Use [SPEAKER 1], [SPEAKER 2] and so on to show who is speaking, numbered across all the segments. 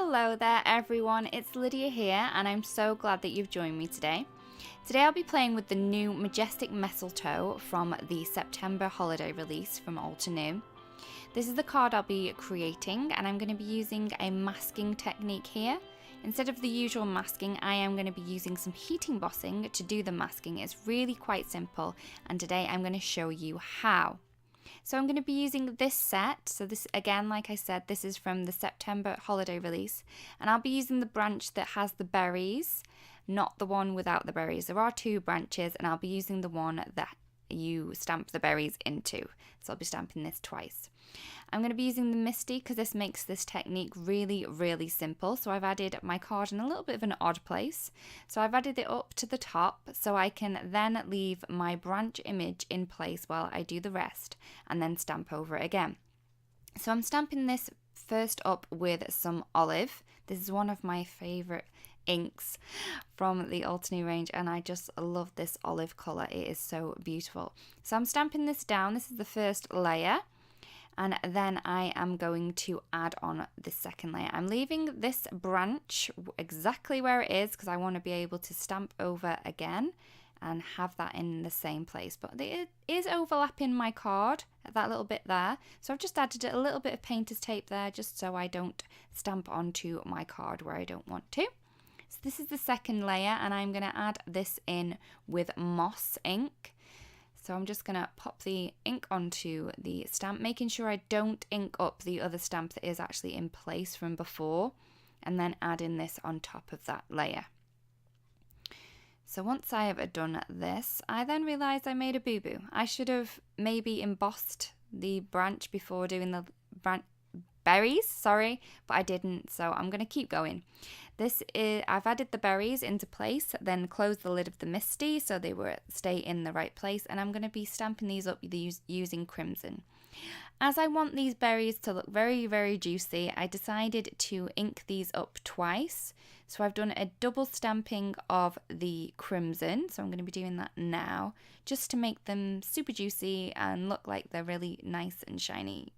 [SPEAKER 1] Hello there everyone, it's Lydia here and I'm so glad that you've joined me today. Today I'll be playing with the new Majestic Mistletoe from the September holiday release from Alter New. This is the card I'll be creating and I'm going to be using a masking technique here. Instead of the usual masking, I am going to be using some heat embossing to do the masking. It's really quite simple and today I'm going to show you how. So I'm going to be using this set. So this, again, like I said, this is from the September holiday release. And I'll be using the branch that has the berries, not the one without the berries. There are two branches and I'll be using the one that you stamp the berries into. So I'll be stamping this twice. I'm going to be using the Misty because this makes this technique really simple. So I've added my card in a little bit of an odd place. So I've added it up to the top so I can then leave my branch image in place while I do the rest and then stamp over it again. So I'm stamping this first up with some olive. This is one of my favourite inks from the Alter New range and I just love this olive colour. It is so beautiful. So I'm stamping this down. This is the first layer. And then I am going to add on the second layer. I'm leaving this branch exactly where it is because I want to be able to stamp over again and have that in the same place. But it is overlapping my card at that little bit there. So I've just added a little bit of painter's tape there just so I don't stamp onto my card where I don't want to. So this is the second layer and I'm going to add this in with moss ink. So I'm just going to pop the ink onto the stamp, making sure I don't ink up the other stamp that is actually in place from before, and then adding this on top of that layer. So once I have done this, I then realised I made a boo-boo. I should have maybe embossed the branch before doing the berries, but I didn't, so I'm going to keep going. I've added the berries into place, then closed the lid of the Misty so they stay in the right place, and I'm going to be stamping these up using crimson. As I want these berries to look very juicy, I decided to ink these up twice. So I've done a double stamping of the crimson, so I'm going to be doing that now, just to make them super juicy and look like they're really nice and shiny.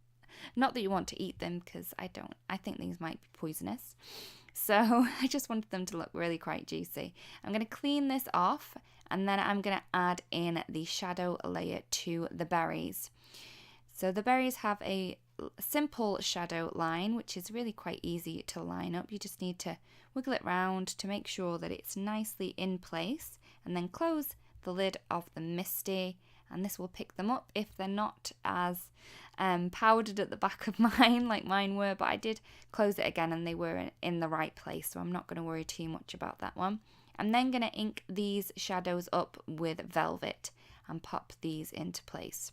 [SPEAKER 1] Not that you want to eat them, because I think these might be poisonous. So I just wanted them to look really quite juicy. I'm going to clean this off and then I'm going to add in the shadow layer to the berries. So the berries have a simple shadow line, which is really quite easy to line up. You just need to wiggle it round to make sure that it's nicely in place and then close the lid of the Misty. And this will pick them up if they're not as powdered at the back of mine like mine were, but I did close it again and they were in the right place, so I'm not going to worry too much about that one. I'm then going to ink these shadows up with velvet and pop these into place.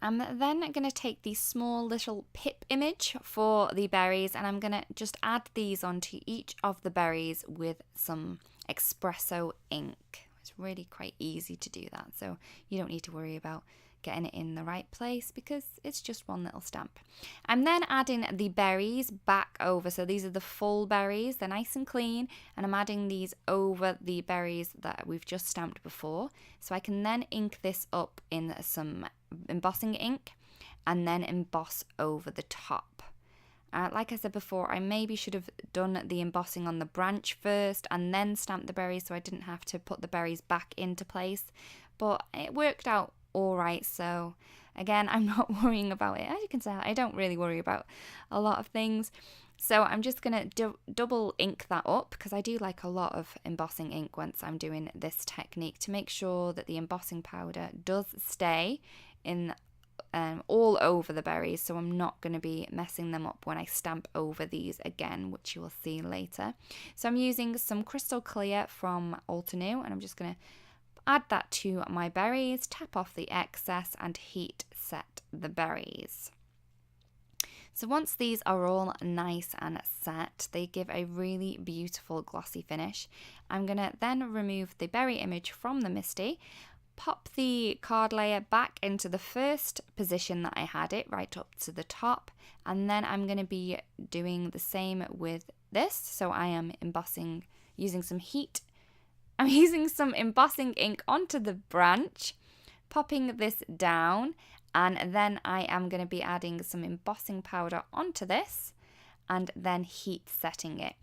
[SPEAKER 1] I'm then going to take the small little pip image for the berries and I'm going to just add these onto each of the berries with some espresso ink. It's really quite easy to do that, so you don't need to worry about getting it in the right place because it's just one little stamp. I'm then adding the berries back over, so these are the full berries, they're nice and clean, and I'm adding these over the berries that we've just stamped before, so I can then ink this up in some embossing ink and then emboss over the top. Like I said before, I maybe should have done the embossing on the branch first and then stamped the berries so I didn't have to put the berries back into place, but it worked out alright, so again, I'm not worrying about it. As you can see, I don't really worry about a lot of things. So I'm just going to double ink that up because I do like a lot of embossing ink once I'm doing this technique to make sure that the embossing powder does stay in all over the berries, so I'm not going to be messing them up when I stamp over these again, which you will see later. So I'm using some crystal clear from Alter New and I'm just going to add that to my berries, tap off the excess and heat set the berries. So once these are all nice and set, they give a really beautiful glossy finish. I'm going to then remove the berry image from the Misty, pop the card layer back into the first position that I had it, right up to the top, and then I'm going to be doing the same with this. So I am embossing using some embossing ink onto the branch, popping this down, and then I am going to be adding some embossing powder onto this and then heat setting it.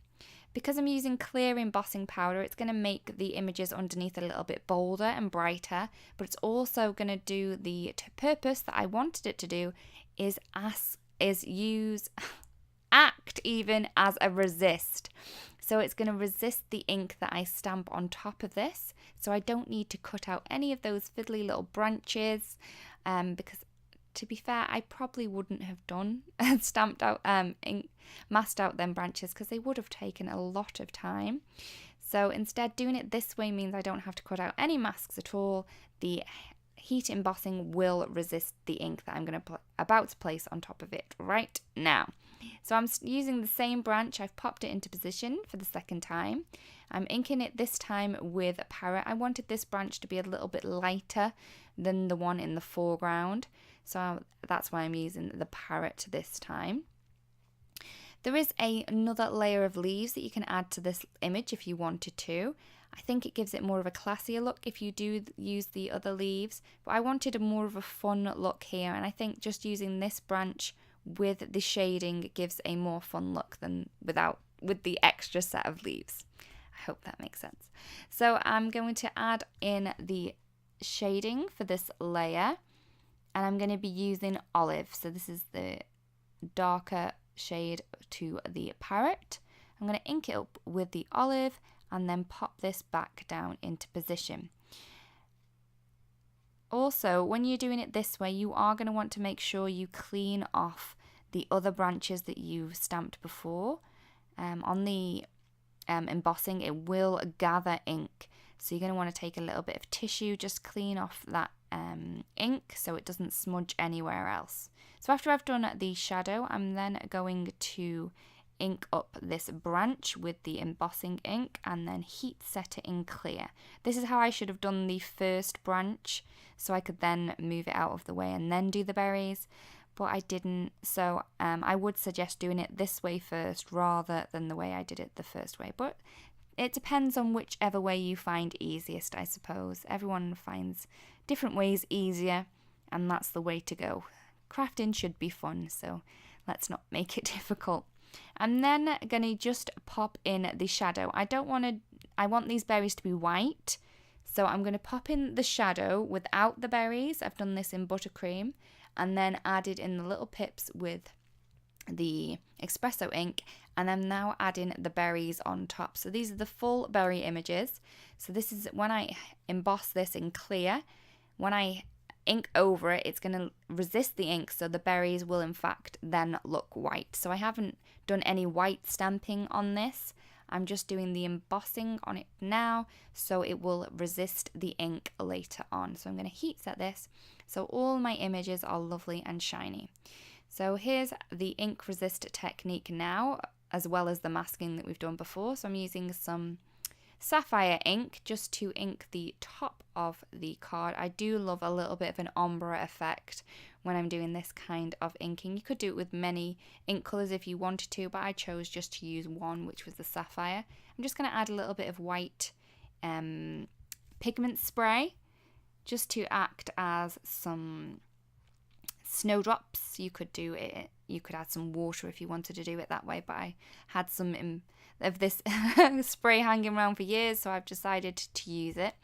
[SPEAKER 1] Because I'm using clear embossing powder, it's going to make the images underneath a little bit bolder and brighter, but it's also going to do the purpose that I wanted it to do, is act even as a resist. So it's going to resist the ink that I stamp on top of this, so I don't need to cut out any of those fiddly little branches, because to be fair, I probably wouldn't have done stamped out masked out them branches, because they would have taken a lot of time. So instead, doing it this way means I don't have to cut out any masks at all. The heat embossing will resist the ink that I'm about to place on top of it right now. So I'm using the same branch. I've popped it into position for the second time. I'm inking it this time with a parrot. I wanted this branch to be a little bit lighter than the one in the foreground, so that's why I'm using the parrot this time. There is another layer of leaves that you can add to this image if you wanted to. I think it gives it more of a classier look if you do use the other leaves, but I wanted more of a fun look here, and I think just using this branch with the shading gives a more fun look than with the extra set of leaves. I hope that makes sense. So I'm going to add in the shading for this layer, and I'm going to be using olive. So this is the darker shade to the parrot. I'm going to ink it up with the olive and then pop this back down into position. Also, when you're doing it this way, you are going to want to make sure you clean off the other branches that you've stamped before. On the embossing, it will gather ink, so you're going to want to take a little bit of tissue, just clean off that ink so it doesn't smudge anywhere else. So after I've done the shadow, I'm then going to ink up this branch with the embossing ink and then heat set it in clear. This is how I should have done the first branch, so I could then move it out of the way and then do the berries, but I didn't. So I would suggest doing it this way first rather than the way I did it the first way, but it depends on whichever way you find easiest, I suppose. Everyone finds different ways easier, and that's the way to go. Crafting should be fun, so let's not make it difficult. I'm then going to just pop in the shadow. I want these berries to be white, so I'm going to pop in the shadow without the berries. I've done this in buttercream, and then added in the little pips with the espresso ink, and I'm now adding the berries on top. So these are the full berry images. So this is when I emboss this in clear. When I ink over it, it's going to resist the ink, so the berries will in fact then look white. So I haven't done any white stamping on this. I'm just doing the embossing on it now, so it will resist the ink later on. So I'm going to heat set this so all my images are lovely and shiny. So here's the ink resist technique now, as well as the masking that we've done before. So I'm using some sapphire ink just to ink the top of the card. I do love a little bit of an ombre effect when I'm doing this kind of inking. You could do it with many ink colours if you wanted to, but I chose just to use one, which was the sapphire. I'm just going to add a little bit of white pigment spray just to act as some snowdrops. You could do it, you could add some water if you wanted to do it that way, but I had some of this spray hanging around for years, so I've decided to use it.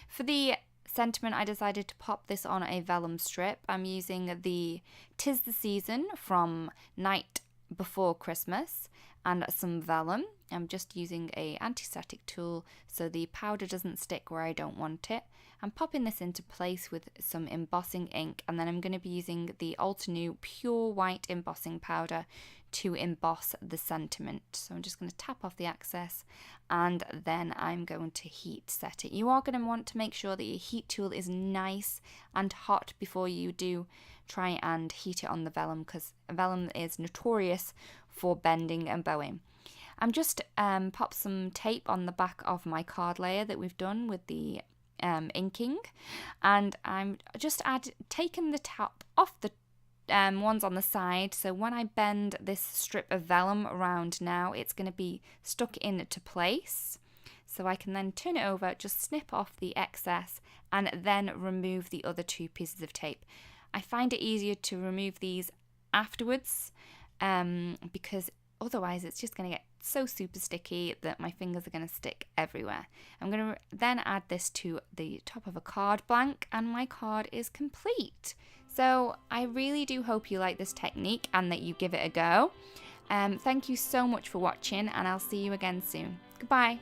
[SPEAKER 1] For the sentiment, I decided to pop this on a vellum strip. I'm using the 'Tis the Season from Night Before Christmas and some vellum. I'm just using a anti-static tool so the powder doesn't stick where I don't want it. I'm popping this into place with some embossing ink, and then I'm going to be using the Altenew pure white embossing powder to emboss the sentiment. So I'm just going to tap off the excess, and then I'm going to heat set it. You are going to want to make sure that your heat tool is nice and hot before you do try and heat it on the vellum, because vellum is notorious for bending and bowing. I'm just pop some tape on the back of my card layer that we've done with the inking, and I'm just taking the top off the ones on the side, so when I bend this strip of vellum around now, it's going to be stuck into place. So I can then turn it over, just snip off the excess, and then remove the other two pieces of tape. I find it easier to remove these afterwards because otherwise it's just going to get so super sticky that my fingers are going to stick everywhere. I'm going to then add this to the top of a card blank, and my card is complete. So I really do hope you like this technique and that you give it a go. Thank you so much for watching, and I'll see you again soon. Goodbye.